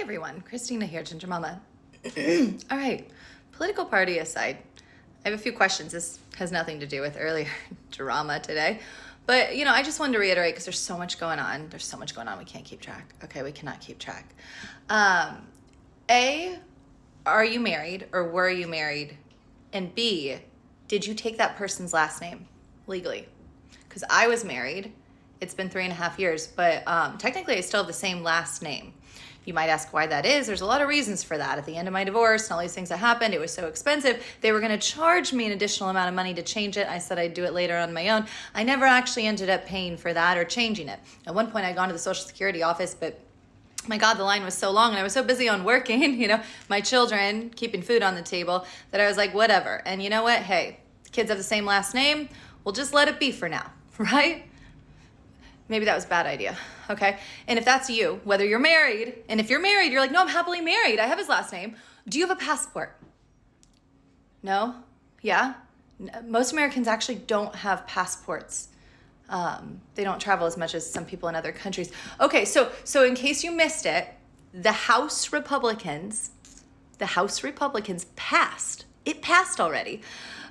everyone, Christina here, Ginger Mama. All right, political party aside, I have a few questions. This has nothing to do with earlier drama today, but I just wanted to reiterate because there's so much going on. There's so much going on, we can't keep track. Okay, we cannot keep track. A, are you married or were you married? And B, did you take that person's last name legally? Because I was married. It's been 3.5 years, but technically I still have the same last name. You might ask why that is. There's a lot of reasons for that. At the end of my divorce and all these things that happened, it was so expensive. They were going to charge me an additional amount of money to change it. I said I'd do it later on my own. I never actually ended up paying for that or changing it. At one point I'd gone to the Social Security office, but my God, the line was so long and I was so busy on working, my children, keeping food on the table, that I was like, whatever. And you know what? Hey, kids have the same last name. We'll just let it be for now, right? Maybe that was a bad idea, okay? And if that's you, whether you're married, and if you're married, you're like, no, I'm happily married. I have his last name. Do you have a passport? No? Yeah? Most Americans actually don't have passports. They don't travel as much as some people in other countries. Okay, so in case you missed it, the House Republicans passed. It passed already.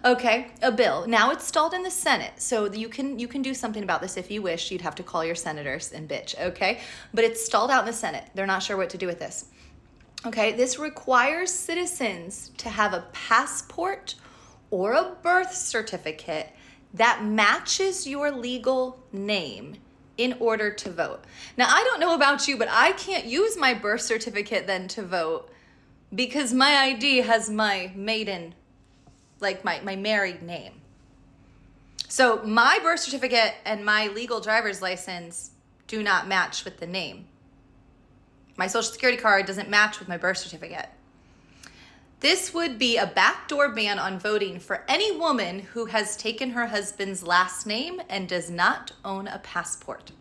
Okay, a bill. Now it's stalled in the Senate, so you can do something about this if you wish. You'd have to call your senators and bitch, okay? But it's stalled out in the Senate. They're not sure what to do with this. Okay, this requires citizens to have a passport or a birth certificate that matches your legal name in order to vote. Now, I don't know about you, but I can't use my birth certificate then to vote because my ID has my maiden, like my married name. So my birth certificate and my legal driver's license do not match with the name. My social security card doesn't match with my birth certificate. This would be a backdoor ban on voting for any woman who has taken her husband's last name and does not own a passport.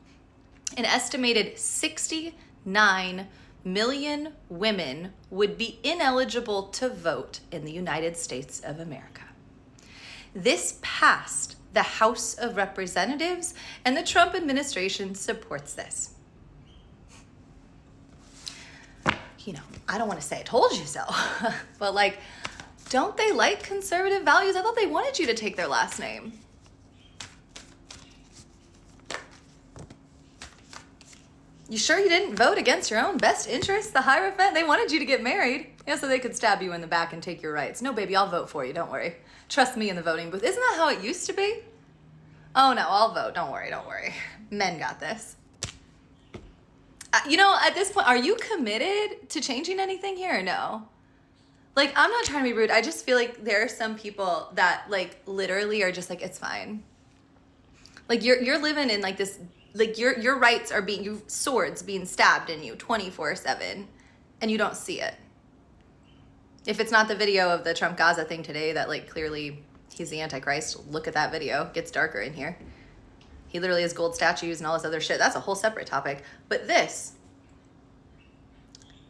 An estimated 69 million women would be ineligible to vote in the United States of America. This passed the House of Representatives, and the Trump administration supports this. I don't want to say I told you so, but don't they like conservative values? I thought they wanted you to take their last name. You sure you didn't vote against your own best interests, the Hierophant? They wanted you to get married, so they could stab you in the back and take your rights. No, baby, I'll vote for you. Don't worry. Trust me in the voting booth. Isn't that how it used to be? Oh, no, I'll vote. Don't worry. Men got this. At this point, are you committed to changing anything here or no? I'm not trying to be rude. I just feel like there are some people that, literally are just like, it's fine. You're living in, this... your rights are swords being stabbed in you 24/7 and you don't see it. If it's not the video of the Trump Gaza thing today that clearly he's the Antichrist, look at that video. It gets darker in here. He literally has gold statues and all this other shit. That's a whole separate topic. But this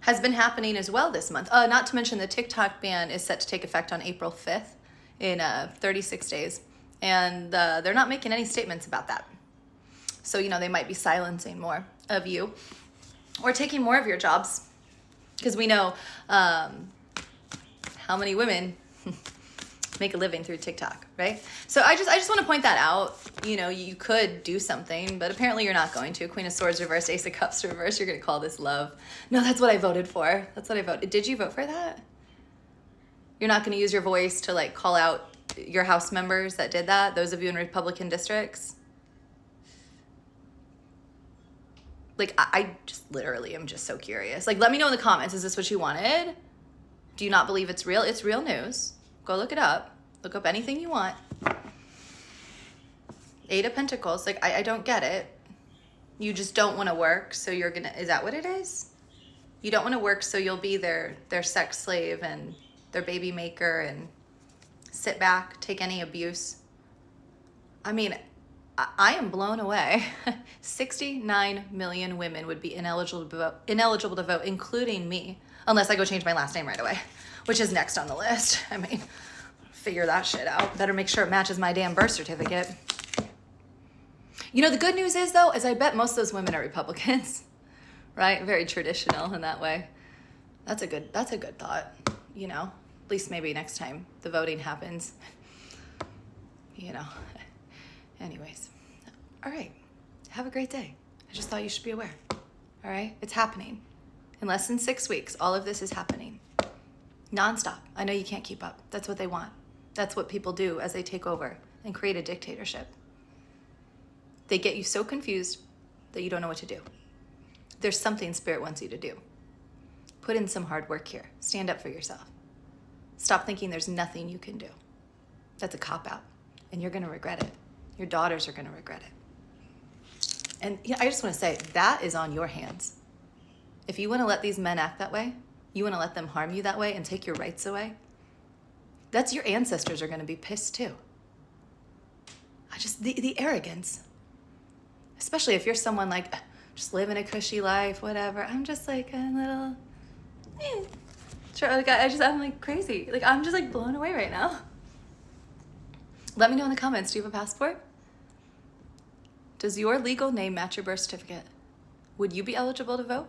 has been happening as well this month. Not to mention the TikTok ban is set to take effect on April 5th in 36 days. And they're not making any statements about that. So, they might be silencing more of you or taking more of your jobs because we know how many women make a living through TikTok, right? So I just want to point that out. You could do something, but apparently you're not going to. Queen of Swords reversed, Ace of Cups reversed. You're going to call this love. No, that's what I voted for. That's what I voted. Did you vote for that? You're not going to use your voice to call out your House members that did that? Those of you in Republican districts? I just literally am just so curious. Let me know in the comments. Is this what you wanted? Do you not believe it's real? It's real news. Go look it up. Look up anything you want. 8 of Pentacles. I don't get it. You just don't want to work, so you're gonna... Is that what it is? You don't want to work, so you'll be their sex slave and their baby maker and sit back, take any abuse. I mean... I am blown away. 69 million women would be ineligible to vote, including me, unless I go change my last name right away, which is next on the list. I mean, figure that shit out. Better make sure it matches my damn birth certificate. The good news is, though, is I bet most of those women are Republicans, right? Very traditional in that way. That's a good thought, you know, at least maybe next time the voting happens, you know. Anyways, all right, have a great day. I just thought you should be aware. All right, it's happening. In less than 6 weeks, all of this is happening. Nonstop. I know you can't keep up. That's what they want. That's what people do as they take over and create a dictatorship. They get you so confused that you don't know what to do. There's something Spirit wants you to do. Put in some hard work here. Stand up for yourself. Stop thinking there's nothing you can do. That's a cop-out, and you're going to regret it. Your daughters are going to regret it. And I just want to say, that is on your hands. If you want to let these men act that way, you want to let them harm you that way and take your rights away, that's your ancestors are going to be pissed too. The arrogance, especially if you're someone like, just living a cushy life, whatever. I'm just like a little, I'm like crazy. Like, I'm just like blown away right now. Let me know in the comments, do you have a passport? Does your legal name match your birth certificate? Would you be eligible to vote?